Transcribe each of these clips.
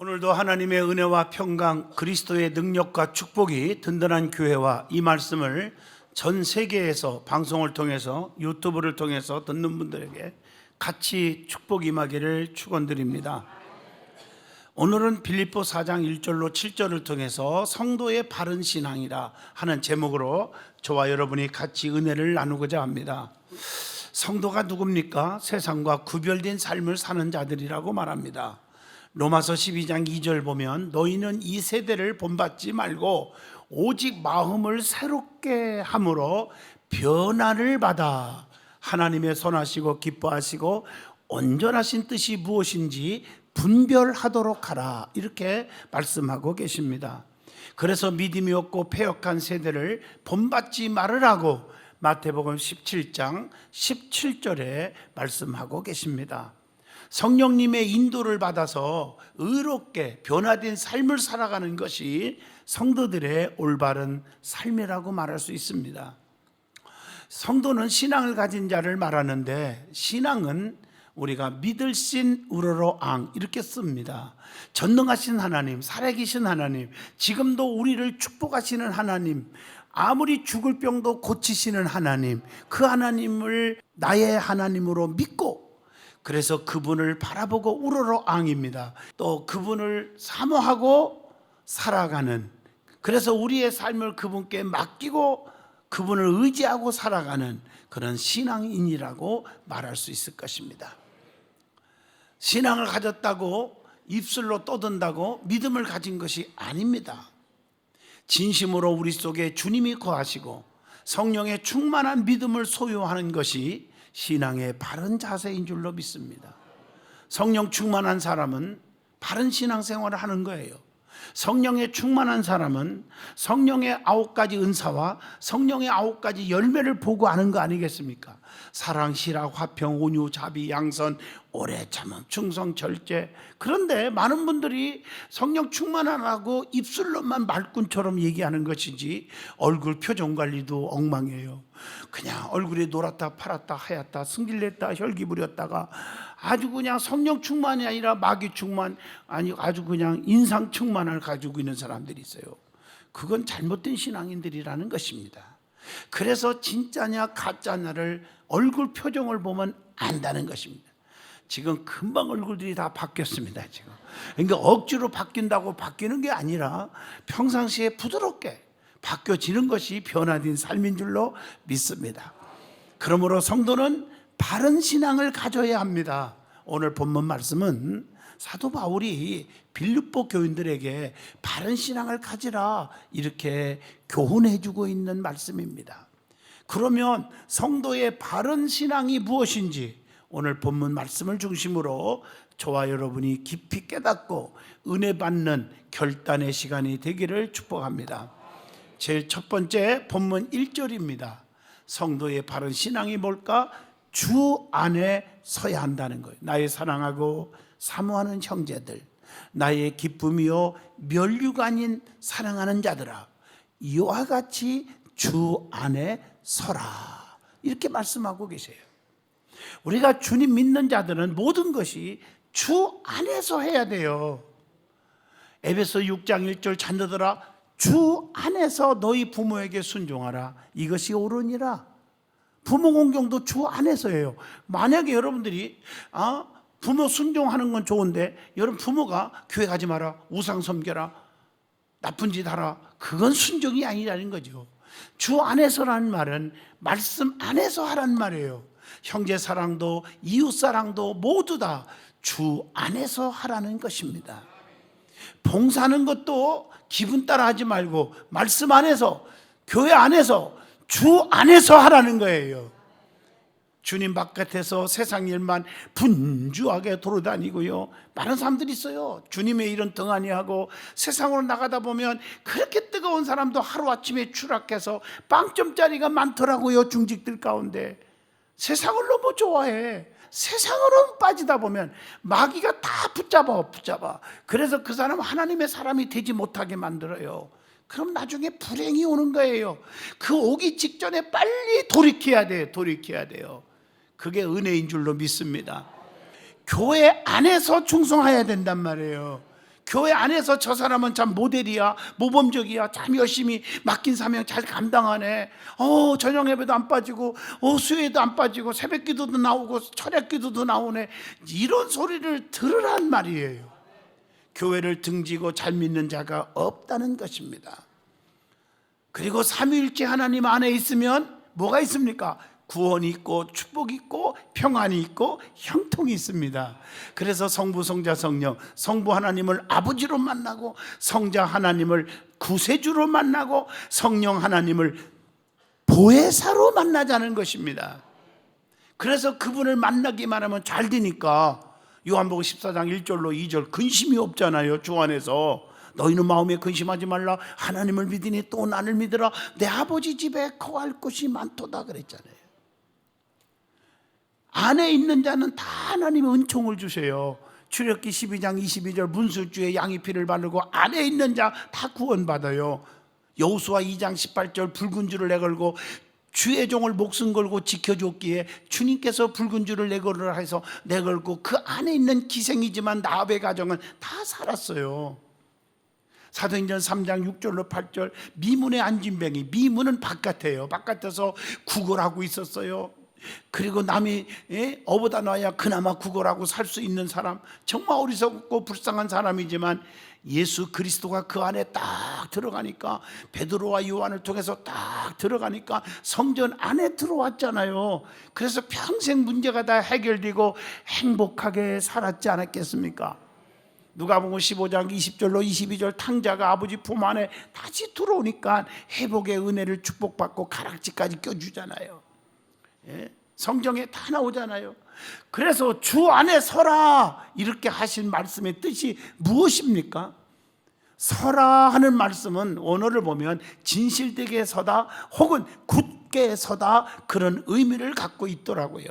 오늘도 하나님의 은혜와 평강, 그리스도의 능력과 축복이 든든한 교회와 이 말씀을 전 세계에서 방송을 통해서 유튜브를 통해서 듣는 분들에게 같이 축복 임하기를 축원드립니다. 오늘은 빌립보 4장 1절로 7절을 통해서 성도의 바른 신앙이라 하는 제목으로 저와 여러분이 같이 은혜를 나누고자 합니다. 성도가 누굽니까? 세상과 구별된 삶을 사는 자들이라고 말합니다. 로마서 12장 2절 보면 너희는 이 세대를 본받지 말고 오직 마음을 새롭게 함으로 변화를 받아 하나님의 선하시고 기뻐하시고 온전하신 뜻이 무엇인지 분별하도록 하라, 이렇게 말씀하고 계십니다. 그래서 믿음이 없고 패역한 세대를 본받지 말으라고 마태복음 17장 17절에 말씀하고 계십니다. 성령님의 인도를 받아서 의롭게 변화된 삶을 살아가는 것이 성도들의 올바른 삶이라고 말할 수 있습니다. 성도는 신앙을 가진 자를 말하는데, 신앙은 우리가 믿을신 우러러 앙 이렇게 씁니다. 전능하신 하나님, 살아계신 하나님, 지금도 우리를 축복하시는 하나님, 아무리 죽을 병도 고치시는 하나님, 그 하나님을 나의 하나님으로 믿고, 그래서 그분을 바라보고 우러러 앙입니다. 또 그분을 사모하고 살아가는, 그래서 우리의 삶을 그분께 맡기고 그분을 의지하고 살아가는 그런 신앙인이라고 말할 수 있을 것입니다. 신앙을 가졌다고 입술로 떠든다고 믿음을 가진 것이 아닙니다. 진심으로 우리 속에 주님이 거하시고 성령의 충만한 믿음을 소유하는 것이 신앙의 바른 자세인 줄로 믿습니다. 성령 충만한 사람은 바른 신앙생활을 하는 거예요. 성령의 충만한 사람은 성령의 9가지 은사와 성령의 9가지 열매를 보고 아는 거 아니겠습니까? 사랑, 실학, 화평, 온유, 자비, 양선, 오래 참음, 충성, 절제. 그런데 많은 분들이 성령 충만하라고 입술로만 말꾼처럼 얘기하는 것이지 얼굴 표정 관리도 엉망이에요. 그냥 얼굴이 노랗다 파랗다 하얗다 승질냈다 혈기 부렸다가 아주 그냥 성령 충만이 아니라 마귀 충만, 아니 아주 그냥 인상 충만을 가지고 있는 사람들이 있어요. 그건 잘못된 신앙인들이라는 것입니다. 그래서 진짜냐 가짜냐를 얼굴 표정을 보면 안다는 것입니다. 지금 금방 얼굴들이 다 바뀌었습니다. 지금 그러니까 억지로 바뀐다고 바뀌는 게 아니라 평상시에 부드럽게 바뀌어지는 것이 변화된 삶인 줄로 믿습니다. 그러므로 성도는 바른 신앙을 가져야 합니다. 오늘 본문 말씀은 사도 바울이 빌립보 교인들에게 바른 신앙을 가지라 이렇게 교훈해 주고 있는 말씀입니다. 그러면 성도의 바른 신앙이 무엇인지 오늘 본문 말씀을 중심으로 저와 여러분이 깊이 깨닫고 은혜 받는 결단의 시간이 되기를 축복합니다. 제일 첫 번째 본문 1절입니다. 성도의 바른 신앙이 뭘까? 주 안에 서야 한다는 거예요. 나의 사랑하고 사모하는 형제들, 나의 기쁨이요 면류가 아닌 사랑하는 자들아, 이와 같이 주 안에 서라, 이렇게 말씀하고 계세요. 우리가 주님 믿는 자들은 모든 것이 주 안에서 해야 돼요. 에베소 6장 1절 자녀들아 주 안에서 너희 부모에게 순종하라, 이것이 옳으니라. 부모 공경도 주 안에서 해요. 만약에 여러분들이 부모 순종하는 건 좋은데 여러분 부모가 교회 가지 마라, 우상 섬겨라, 나쁜 짓 하라, 그건 순종이 아니라는 거죠. 주 안에서라는 말은 말씀 안에서 하란 말이에요. 형제 사랑도 이웃 사랑도 모두 다 주 안에서 하라는 것입니다. 봉사하는 것도 기분 따라 하지 말고 말씀 안에서, 교회 안에서, 주 안에서 하라는 거예요. 주님 바깥에서 세상 일만 분주하게 돌아다니고요, 많은 사람들이 있어요. 주님의 일은 등한히하고 세상으로 나가다 보면 그렇게 뜨거운 사람도 하루아침에 추락해서 빵점짜리가 많더라고요. 중직들 가운데 세상을 너무 좋아해. 세상으로 빠지다 보면 마귀가 다 붙잡아. 그래서 그 사람 하나님의 사람이 되지 못하게 만들어요. 그럼 나중에 불행이 오는 거예요. 그 오기 직전에 빨리 돌이켜야 돼요. 그게 은혜인 줄로 믿습니다. 교회 안에서 충성해야 된단 말이에요. 교회 안에서 저 사람은 참 모델이야, 모범적이야, 참 열심히 맡긴 사명 잘 감당하네. 저녁 예배도 안 빠지고, 수요에도 안 빠지고, 새벽 기도도 나오고, 철야 기도도 나오네. 이런 소리를 들으란 말이에요. 교회를 등지고 잘 믿는 자가 없다는 것입니다. 그리고 삼위일체 하나님 안에 있으면 뭐가 있습니까? 구원이 있고 축복이 있고 평안이 있고 형통이 있습니다. 그래서 성부, 성자, 성령, 성부 하나님을 아버지로 만나고, 성자 하나님을 구세주로 만나고, 성령 하나님을 보혜사로 만나자는 것입니다. 그래서 그분을 만나기만 하면 잘 되니까 요한복음 14장 1절로 2절 근심이 없잖아요. 주 안에서 너희는 마음에 근심하지 말라. 하나님을 믿으니 또 나를 믿으라. 내 아버지 집에 거할 곳이 많도다 그랬잖아요. 안에 있는 자는 다 하나님의 은총을 주세요. 출애굽기 12장 22절 문술주에 양의 피를 바르고 안에 있는 자 다 구원받아요. 여호수아 2장 18절 붉은 줄을 내걸고 주의 종을 목숨 걸고 지켜줬기에 주님께서 붉은 줄을 내걸으라 해서 내걸고 그 안에 있는 기생이지만 나합의 가정은 다 살았어요. 사도행전 3장 6절로 8절 미문의 안진뱅이, 미문은 바깥에요. 바깥에서 구걸하고 있었어요. 그리고 남이 어보다 놔야 그나마 구걸하고 살 수 있는 사람, 정말 어리석고 불쌍한 사람이지만 예수 그리스도가 그 안에 딱 들어가니까, 베드로와 요한을 통해서 딱 들어가니까 성전 안에 들어왔잖아요. 그래서 평생 문제가 다 해결되고 행복하게 살았지 않았겠습니까? 누가복음 15장 20절로 22절 탕자가 아버지 품 안에 다시 들어오니까 회복의 은혜를 축복받고 가락지까지 껴주잖아요. 성경에 다 나오잖아요. 그래서 주 안에 서라 이렇게 하신 말씀의 뜻이 무엇입니까? 서라 하는 말씀은 원어를 보면 진실되게 서다 혹은 굳게 서다, 그런 의미를 갖고 있더라고요.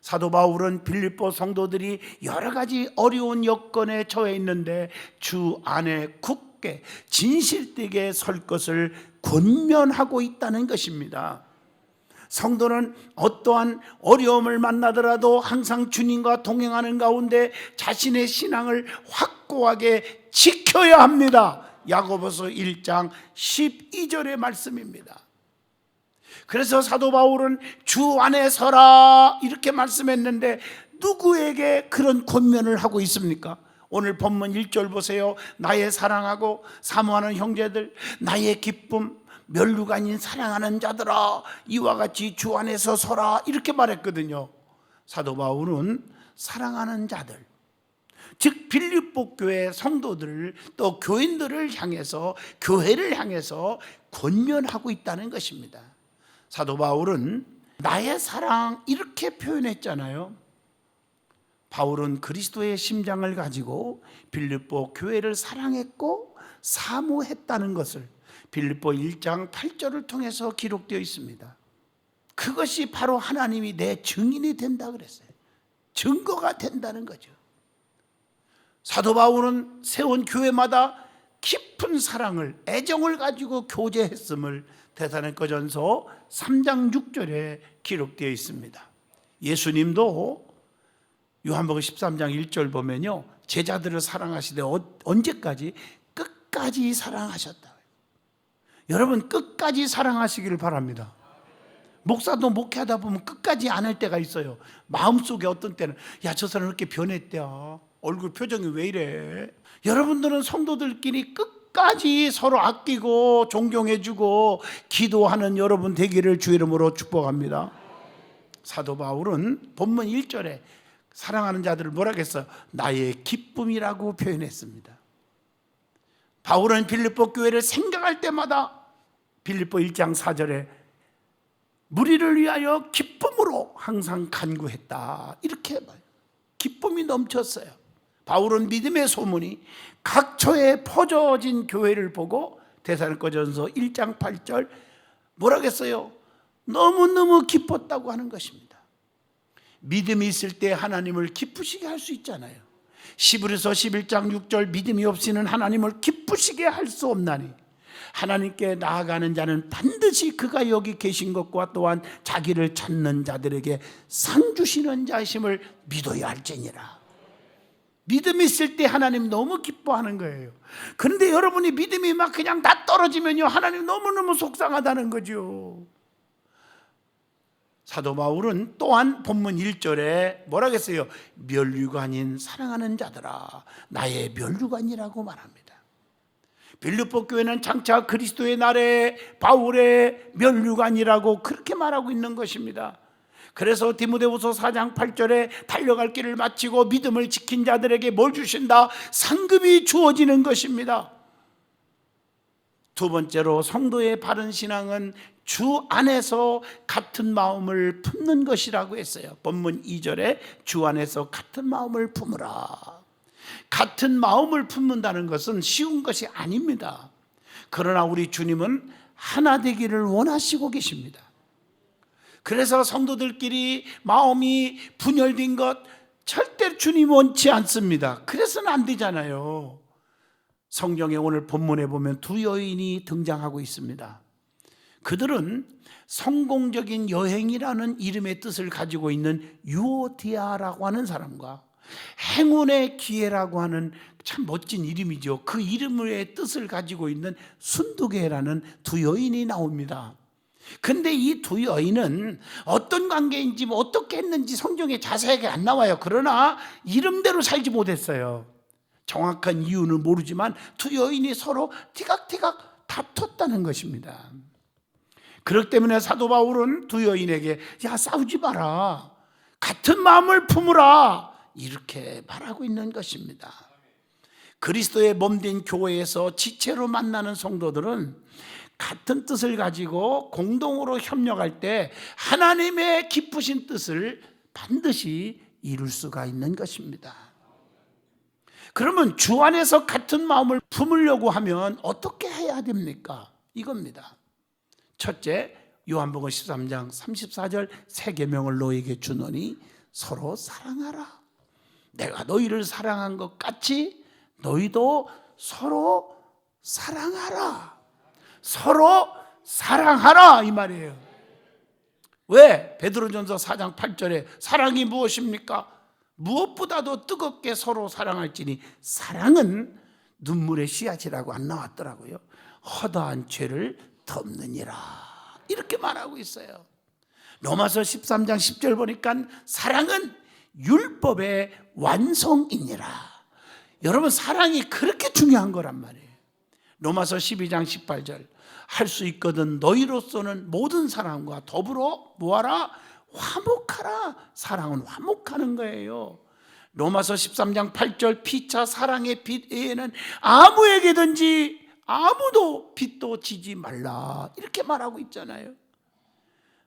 사도 바울은 빌립보 성도들이 여러 가지 어려운 여건에 처해 있는데 주 안에 굳게 진실되게 설 것을 권면하고 있다는 것입니다. 성도는 어떠한 어려움을 만나더라도 항상 주님과 동행하는 가운데 자신의 신앙을 확고하게 지켜야 합니다. 야고보서 1장 12절의 말씀입니다. 그래서 사도 바울은 주 안에 서라 이렇게 말씀했는데 누구에게 그런 권면을 하고 있습니까? 오늘 본문 1절 보세요. 나의 사랑하고 사모하는 형제들, 나의 기쁨, 멸류가 아닌 사랑하는 자들아, 이와 같이 주 안에서 서라 이렇게 말했거든요. 사도 바울은 사랑하는 자들, 즉 빌립보 교회 성도들을, 또 교인들을 향해서, 교회를 향해서 권면하고 있다는 것입니다. 사도 바울은 나의 사랑 이렇게 표현했잖아요. 바울은 그리스도의 심장을 가지고 빌립보 교회를 사랑했고 사모했다는 것을 빌립보 1장 8절을 통해서 기록되어 있습니다. 그것이 바로 하나님이 내 증인이 된다 그랬어요. 증거가 된다는 거죠. 사도 바울은 세운 교회마다 깊은 사랑을, 애정을 가지고 교제했음을 데살로니가전서 3장 6절에 기록되어 있습니다. 예수님도 요한복음 13장 1절 보면요, 제자들을 사랑하시되 언제까지? 끝까지 사랑하셨다. 여러분 끝까지 사랑하시기를 바랍니다. 목사도 목회하다 보면 끝까지 안 할 때가 있어요. 마음속에 어떤 때는 야, 저 사람 이렇게 변했대요. 얼굴 표정이 왜 이래? 여러분들은 성도들끼리 끝까지 서로 아끼고 존경해주고 기도하는 여러분 되기를 주 이름으로 축복합니다. 사도 바울은 본문 1절에 사랑하는 자들을 뭐라고 했어요? 나의 기쁨이라고 표현했습니다. 바울은 빌립보 교회를 생각할 때마다 빌립보 1장 4절에 무리를 위하여 기쁨으로 항상 간구했다 이렇게 봐요. 기쁨이 넘쳤어요. 바울은 믿음의 소문이 각처에 퍼져진 교회를 보고 데살로니가전서 1장 8절 뭐라고 했어요? 너무너무 기뻤다고 하는 것입니다. 믿음이 있을 때 하나님을 기쁘시게 할 수 있잖아요. 시브리서 11장 6절 믿음이 없이는 하나님을 기쁘시게 할 수 없나니 하나님께 나아가는 자는 반드시 그가 여기 계신 것과 또한 자기를 찾는 자들에게 상 주시는 자심을 믿어야 할지니라. 믿음이 있을 때 하나님 너무 기뻐하는 거예요. 그런데 여러분이 믿음이 막 그냥 다 떨어지면요, 하나님 너무너무 속상하다는 거죠. 사도 바울은 또한 본문 1절에 뭐라고 했어요? 면류관인 사랑하는 자들아, 나의 면류관이라고 말합니다. 빌립보 교회는 장차 그리스도의 날에 바울의 면류관이라고 그렇게 말하고 있는 것입니다. 그래서 디모데후서 4장 8절에 달려갈 길을 마치고 믿음을 지킨 자들에게 뭘 주신다? 상급이 주어지는 것입니다. 두 번째로 성도의 바른 신앙은 주 안에서 같은 마음을 품는 것이라고 했어요. 본문 2절에 주 안에서 같은 마음을 품으라. 같은 마음을 품는다는 것은 쉬운 것이 아닙니다. 그러나 우리 주님은 하나 되기를 원하시고 계십니다. 그래서 성도들끼리 마음이 분열된 것 절대 주님 원치 않습니다. 그래서는 안 되잖아요. 성경에 오늘 본문에 보면 두 여인이 등장하고 있습니다. 그들은 성공적인 여행이라는 이름의 뜻을 가지고 있는 유오디아라고 하는 사람과 행운의 기회라고 하는 참 멋진 이름이죠. 그 이름의 뜻을 가지고 있는 순두개라는 두 여인이 나옵니다. 근데 이 두 여인은 어떤 관계인지 어떻게 했는지 성경에 자세하게 안 나와요. 그러나 이름대로 살지 못했어요. 정확한 이유는 모르지만 두 여인이 서로 티각티각 다퉜다는 것입니다. 그렇기 때문에 사도 바울은 두 여인에게 야, 싸우지 마라, 같은 마음을 품으라, 이렇게 말하고 있는 것입니다. 그리스도의 몸된 교회에서 지체로 만나는 성도들은 같은 뜻을 가지고 공동으로 협력할 때 하나님의 기쁘신 뜻을 반드시 이룰 수가 있는 것입니다. 그러면 주 안에서 같은 마음을 품으려고 하면 어떻게 해야 됩니까? 이겁니다. 첫째, 요한복음 13장 34절 새 계명을 너희에게 주노니 서로 사랑하라. 내가 너희를 사랑한 것 같이 너희도 서로 사랑하라. 서로 사랑하라, 이 말이에요. 왜? 베드로전서 4장 8절에 사랑이 무엇입니까? 무엇보다도 뜨겁게 서로 사랑할지니 사랑은 눈물의 씨앗이라고 안 나왔더라고요. 허다한 죄를 덮느니라, 이렇게 말하고 있어요. 로마서 13장 10절 보니까 사랑은 율법의 완성이니라. 여러분, 사랑이 그렇게 중요한 거란 말이에요. 로마서 12장 18절 할 수 있거든 너희로서는 모든 사람과 더불어 뭐하라? 화목하라. 사랑은 화목하는 거예요. 로마서 13장 8절 피차 사랑의 빛 외에는 아무에게든지 아무도 빛도 지지 말라, 이렇게 말하고 있잖아요.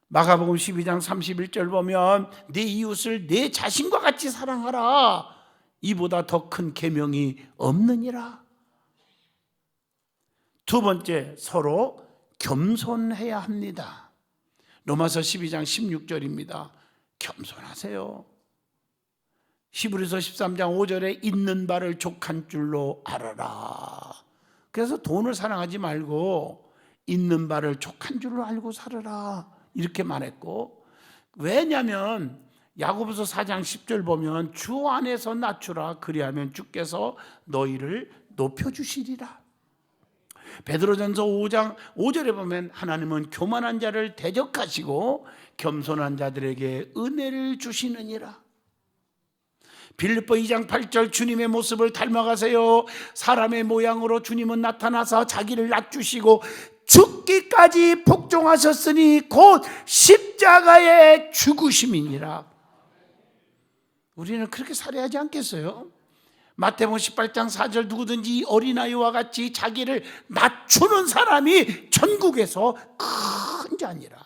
마가복음 12장 31절 보면 내 이웃을 내 자신과 같이 사랑하라. 이보다 더 큰 계명이 없느니라. 두 번째, 서로 겸손해야 합니다. 로마서 12장 16절입니다. 겸손하세요. 히브리서 13장 5절에 있는 바를 족한 줄로 알아라. 그래서 돈을 사랑하지 말고 있는 바를 족한 줄로 알고 살아라, 이렇게 말했고, 왜냐하면 야고보서 4장 10절 보면 주 안에서 낮추라. 그리하면 주께서 너희를 높여주시리라. 베드로전서 5장 5절에 보면 하나님은 교만한 자를 대적하시고 겸손한 자들에게 은혜를 주시느니라. 빌립보 2장 8절 주님의 모습을 닮아가세요. 사람의 모양으로 주님은 나타나서 자기를 낮추시고 죽기까지 복종하셨으니 곧 십자가의 죽으심이니라. 우리는 그렇게 살아야지 않겠어요? 마태복음 18장 4절 누구든지 어린아이와 같이 자기를 낮추는 사람이 전국에서 큰 자니라.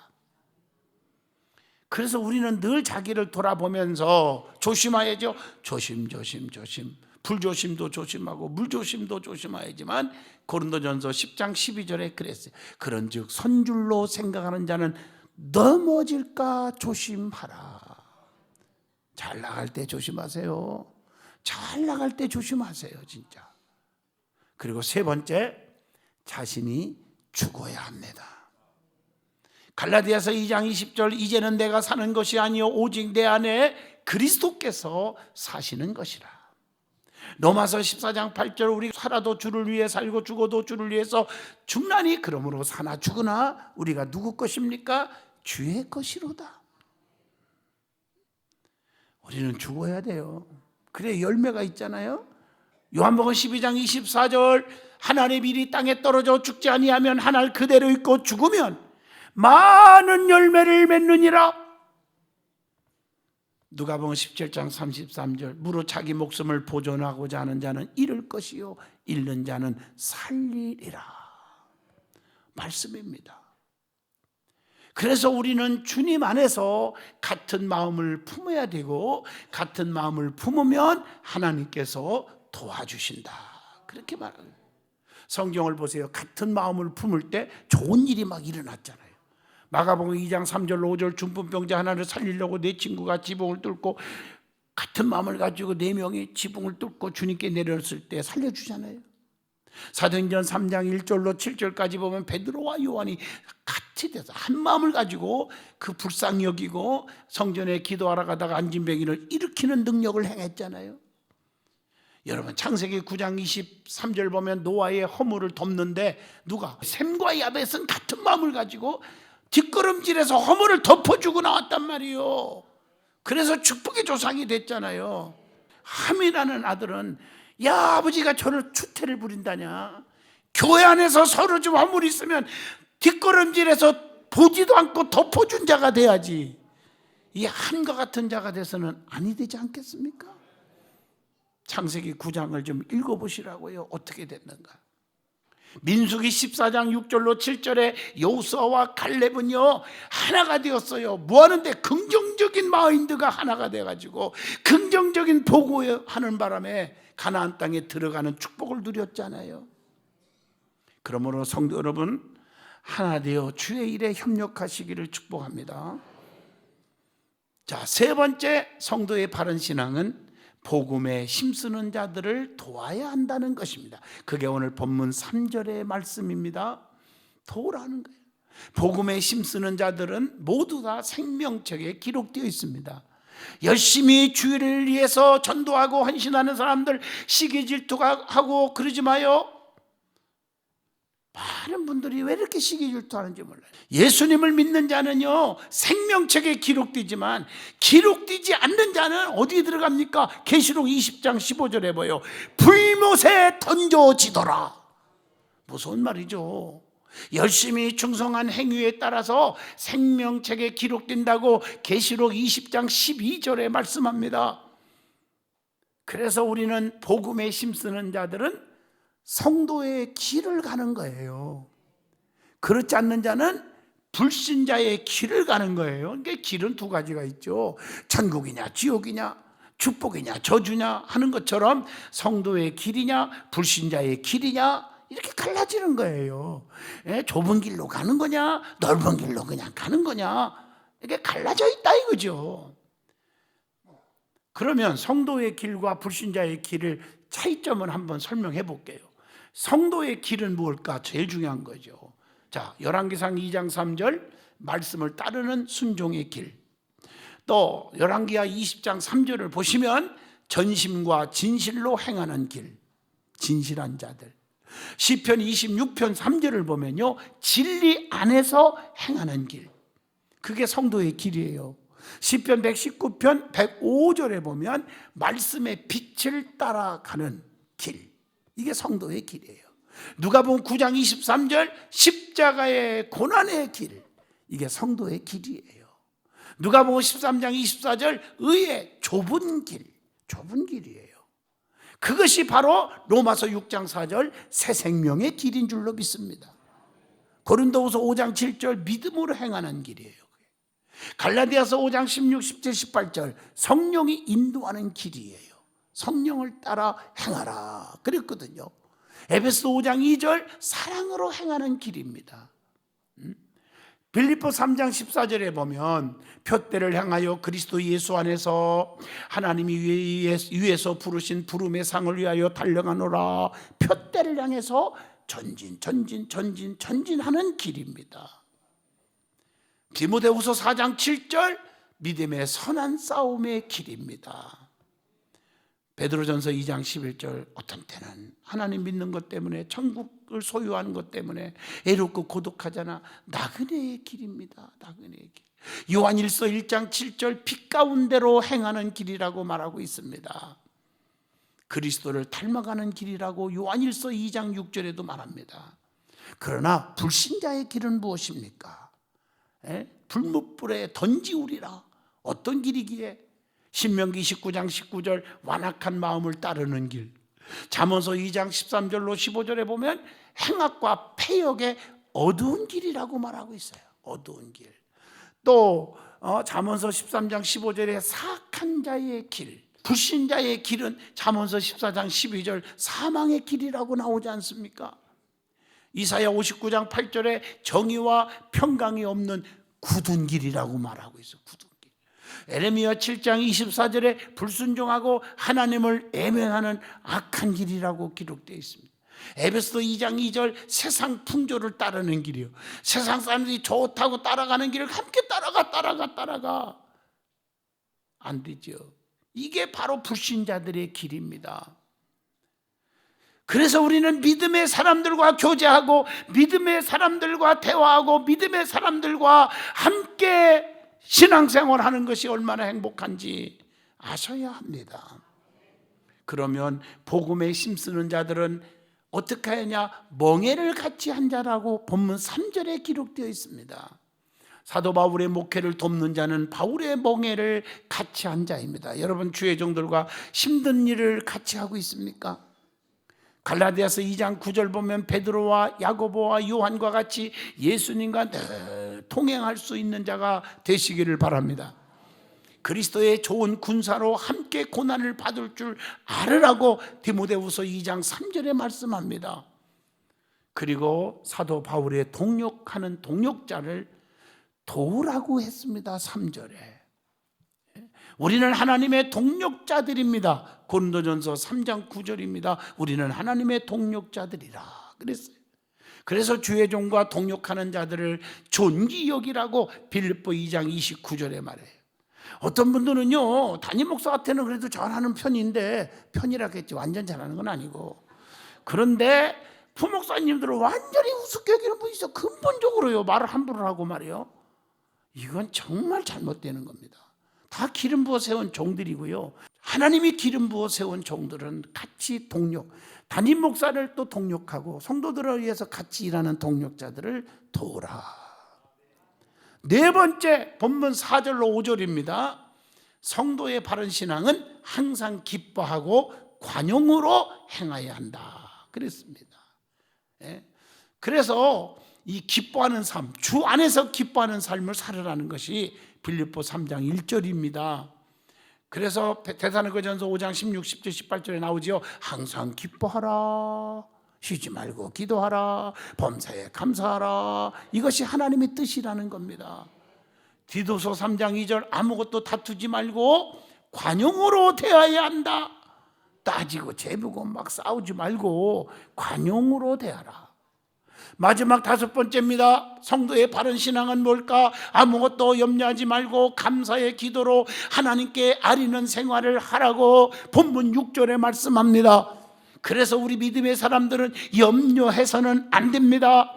그래서 우리는 늘 자기를 돌아보면서 조심해야죠. 조심. 불조심도 조심하고 물조심도 조심해야지만 고린도전서 10장 12절에 그랬어요. 그런즉 선줄로 생각하는 자는 넘어질까 조심하라. 잘 나갈 때 조심하세요. 잘 나갈 때 조심하세요, 진짜. 그리고 세 번째, 자신이 죽어야 합니다. 갈라디아서 2장 20절 이제는 내가 사는 것이 아니요 오직 내 안에 그리스도께서 사시는 것이라. 로마서 14장 8절 우리 살아도 주를 위해 살고 죽어도 주를 위해서 죽나니 그러므로 사나 죽으나 우리가 누구 것입니까? 주의 것이로다. 우리는 죽어야 돼요. 그래 열매가 있잖아요. 요한복음 12장 24절 하나님의 일이 땅에 떨어져 죽지 아니하면 한 알 그대로 있고 죽으면 많은 열매를 맺느니라. 누가복음 17장 33절 무릇 자기 목숨을 보존하고자 하는 자는 잃을 것이요 잃는 자는 살리리라. 말씀입니다. 그래서 우리는 주님 안에서 같은 마음을 품어야 되고 같은 마음을 품으면 하나님께서 도와주신다. 그렇게 말합니다. 성경을 보세요. 같은 마음을 품을 때 좋은 일이 막 일어났잖아요. 마가복음 2장 3절 5절 중풍병자 하나를 살리려고 네 친구가 지붕을 뚫고 같은 마음을 가지고 4명이 지붕을 뚫고 주님께 내렸을 때 살려주잖아요. 사도행전 3장 1절로 7절까지 보면 베드로와 요한이 같이 돼서 한 마음을 가지고 그 불쌍히 여기고 성전에 기도하러 가다가 안진뱅이를 일으키는 능력을 행했잖아요. 여러분 창세기 9장 23절 보면 노아의 허물을 덮는데 누가? 셈과 야벳은 같은 마음을 가지고 뒷걸음질에서 허물을 덮어주고 나왔단 말이에요. 그래서 축복의 조상이 됐잖아요. 함이라는 아들은 야 아버지가 저를 추태를 부린다냐, 교회 안에서 서로 좀 허물이 있으면 뒷걸음질에서 보지도 않고 덮어준 자가 돼야지 이 함과 같은 자가 돼서는 아니 되지 않겠습니까? 창세기 9장을 좀 읽어보시라고요. 어떻게 됐는가. 민수기 14장 6절로 7절에 여호수아와 갈렙은요 하나가 되었어요. 뭐하는데? 긍정적인 마인드가 하나가 돼가지고 긍정적인 보고하는 바람에 가나안 땅에 들어가는 축복을 누렸잖아요. 그러므로 성도 여러분 하나 되어 주의 일에 협력하시기를 축복합니다. 자, 세 번째 성도의 바른 신앙은 복음에 힘쓰는 자들을 도와야 한다는 것입니다. 그게 오늘 본문 3절의 말씀입니다. 도우라는 거예요. 복음에 힘쓰는 자들은 모두 다 생명책에 기록되어 있습니다. 열심히 주의를 위해서 전도하고 헌신하는 사람들 시기 질투하고 그러지 마요. 많은 분들이 왜 이렇게 시기 질투하는지 몰라요. 예수님을 믿는 자는요 생명책에 기록되지만 기록되지 않는 자는 어디에 들어갑니까? 계시록 20장 15절에 보여 불못에 던져지더라. 무서운 말이죠. 열심히 충성한 행위에 따라서 생명책에 기록된다고 계시록 20장 12절에 말씀합니다. 그래서 우리는 복음에 힘쓰는 자들은 성도의 길을 가는 거예요. 그렇지 않는 자는 불신자의 길을 가는 거예요. 그러니까 길은 두 가지가 있죠. 천국이냐 지옥이냐 축복이냐 저주냐 하는 것처럼 성도의 길이냐 불신자의 길이냐 이렇게 갈라지는 거예요. 좁은 길로 가는 거냐 넓은 길로 그냥 가는 거냐 이렇게 갈라져 있다 이거죠. 그러면 성도의 길과 불신자의 길을 차이점을 한번 설명해 볼게요. 성도의 길은 무엇일까? 제일 중요한 거죠. 자, 열왕기상 2장 3절 말씀을 따르는 순종의 길. 또 열왕기하 20장 3절을 보시면 전심과 진실로 행하는 길, 진실한 자들. 시편 26편 3절을 보면요 진리 안에서 행하는 길, 그게 성도의 길이에요. 시편 119편 105절에 보면 말씀의 빛을 따라가는 길, 이게 성도의 길이에요. 누가복음 9장 23절 십자가의 고난의 길, 이게 성도의 길이에요. 누가복음 13장 24절 의의 좁은 길, 좁은 길이에요. 그것이 바로 로마서 6장 4절 새 생명의 길인 줄로 믿습니다. 고린도후서 5장 7절 믿음으로 행하는 길이에요. 갈라디아서 5장 16, 17, 18절 성령이 인도하는 길이에요. 성령을 따라 행하라 그랬거든요. 에베소 5장 2절 사랑으로 행하는 길입니다. 빌립보 3장 14절에 보면 표대를 향하여 그리스도 예수 안에서 하나님이 위에서 부르신 부름의 상을 위하여 달려가노라. 표대를 향해서 전진하는 길입니다. 디모데후서 4장 7절 믿음의 선한 싸움의 길입니다. 베드로전서 2장 11절, 어떤 때는 하나님 믿는 것 때문에, 천국을 소유하는 것 때문에 애롭고 고독하잖아. 나그네의 길입니다. 나그네의 길. 요한일서 1장 7절, 빛 가운데로 행하는 길이라고 말하고 있습니다. 그리스도를 닮아가는 길이라고 요한일서 2장 6절에도 말합니다. 그러나 불신자의 길은 무엇입니까? 불못불에 던지우리라. 어떤 길이기에? 신명기 19장 19절, 완악한 마음을 따르는 길. 잠언서 2장 13절로 15절에 보면 행악과 패역의 어두운 길이라고 말하고 있어요. 어두운 길. 또 잠언서 13장 15절에 사악한 자의 길, 불신자의 길은 잠언서 14장 12절 사망의 길이라고 나오지 않습니까? 이사야 59장 8절에 정의와 평강이 없는 굳은 길이라고 말하고 있어요. 굳은 길. 에레미야 7장 24절에 불순종하고 하나님을 애면하는 악한 길이라고 기록되어 있습니다. 에베소서 2장 2절 세상 풍조를 따르는 길이요. 세상 사람들이 좋다고 따라가는 길을 함께 따라가 안 되죠. 이게 바로 불신자들의 길입니다. 그래서 우리는 믿음의 사람들과 교제하고 믿음의 사람들과 대화하고 믿음의 사람들과 함께 신앙생활하는 것이 얼마나 행복한지 아셔야 합니다. 그러면 복음에 힘쓰는 자들은 어떻게 하냐? 멍에를 같이 한 자라고 본문 3절에 기록되어 있습니다. 사도 바울의 목회를 돕는 자는 바울의 멍에를 같이 한 자입니다. 여러분, 주의 종들과 힘든 일을 같이 하고 있습니까? 갈라디아서 2장 9절 보면 베드로와 야고보와 요한과 같이 예수님과 늘 동행할 수 있는 자가 되시기를 바랍니다. 그리스도의 좋은 군사로 함께 고난을 받을 줄 알으라고 디모데후서 2장 3절에 말씀합니다. 그리고 사도 바울의 동역하는 동역자를 도우라고 했습니다. 3절에. 우리는 하나님의 동역자들입니다. 고린도전서 3장 9절입니다. 우리는 하나님의 동역자들이라 그랬어요. 그래서 주의 종과 동역하는 자들을 존귀 여기라고 빌립보 2장 29절에 말해요. 어떤 분들은요, 담임 목사한테는 그래도 잘하는 편인데, 편이라겠지, 완전 잘하는 건 아니고, 그런데 부목사님들은 완전히 우습게 여기는 분이 있어. 근본적으로요, 말을 함부로 하고 말이요, 이건 정말 잘못되는 겁니다. 다 기름 부어 세운 종들이고요, 하나님이 기름 부어 세운 종들은 같이 동력, 담임 목사를 또 동력하고 성도들을 위해서 같이 일하는 동력자들을 도우라. 네 번째, 본문 4절로 5절입니다. 성도의 바른 신앙은 항상 기뻐하고 관용으로 행해야 한다 그랬습니다. 그래서 이 기뻐하는 삶, 주 안에서 기뻐하는 삶을 살으라는 것이 빌립보 3장 1절입니다. 그래서 데살로니가전서 5장 16, 17, 18절에 나오지요. 항상 기뻐하라, 쉬지 말고 기도하라, 범사에 감사하라. 이것이 하나님의 뜻이라는 겁니다. 디도서 3장 2절, 아무것도 다투지 말고 관용으로 대해야 한다. 따지고 재보고 막 싸우지 말고 관용으로 대하라. 마지막 5번째입니다. 성도의 바른 신앙은 뭘까? 아무것도 염려하지 말고 감사의 기도로 하나님께 아리는 생활을 하라고 본문 6절에 말씀합니다. 그래서 우리 믿음의 사람들은 염려해서는 안 됩니다.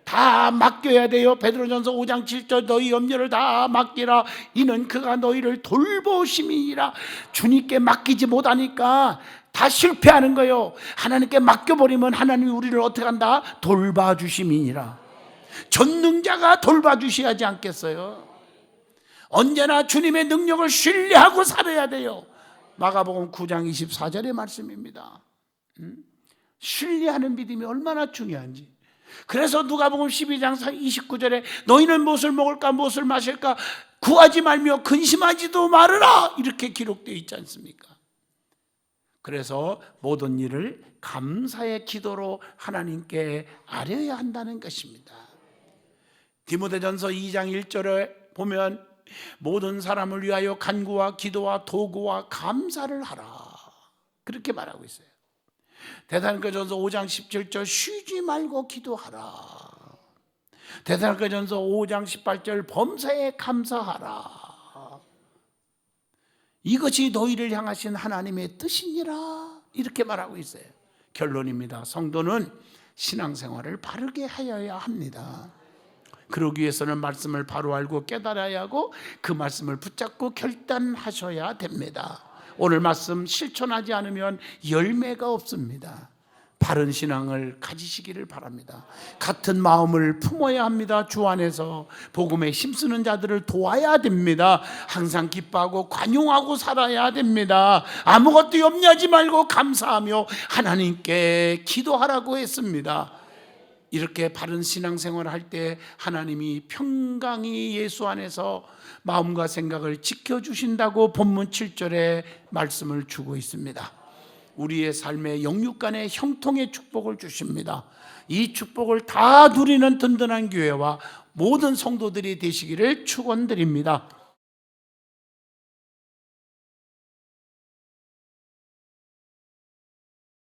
다 맡겨야 돼요. 베드로전서 5장 7절, 너희 염려를 다 맡기라. 이는 그가 너희를 돌보심이니라. 주님께 맡기지 못하니까 다 실패하는 거예요. 하나님께 맡겨버리면 하나님이 우리를 어떻게 한다? 돌봐주심이니라. 전능자가 돌봐주셔야지 않겠어요? 언제나 주님의 능력을 신뢰하고 살아야 돼요. 마가복음 9장 24절의 말씀입니다. 신뢰하는 믿음이 얼마나 중요한지. 그래서 누가복음 12장 29절에 너희는 무엇을 먹을까 무엇을 마실까 구하지 말며 근심하지도 말으라, 이렇게 기록되어 있지 않습니까? 그래서 모든 일을 감사의 기도로 하나님께 아뢰어야 한다는 것입니다. 디모데전서 2장 1절에 보면 모든 사람을 위하여 간구와 기도와 도구와 감사를 하라, 그렇게 말하고 있어요. 데살로니가전서 5장 17절, 쉬지 말고 기도하라. 데살로니가전서 5장 18절, 범사에 감사하라. 이것이 너희를 향하신 하나님의 뜻이니라 이렇게 말하고 있어요. 결론입니다. 성도는 신앙생활을 바르게 하여야 합니다. 그러기 위해서는 말씀을 바로 알고 깨달아야 하고 그 말씀을 붙잡고 결단하셔야 됩니다. 오늘 말씀 실천하지 않으면 열매가 없습니다. 바른 신앙을 가지시기를 바랍니다. 같은 마음을 품어야 합니다. 주 안에서 복음에 힘쓰는 자들을 도와야 됩니다. 항상 기뻐하고 관용하고 살아야 됩니다. 아무것도 염려하지 말고 감사하며 하나님께 기도하라고 했습니다. 이렇게 바른 신앙생활을 할 때 하나님이 평강이 예수 안에서 마음과 생각을 지켜주신다고 본문 7절에 말씀을 주고 있습니다. 우리의 삶의 영육간의 형통의 축복을 주십니다. 이 축복을 다 누리는 든든한 교회와 모든 성도들이 되시기를 축원드립니다.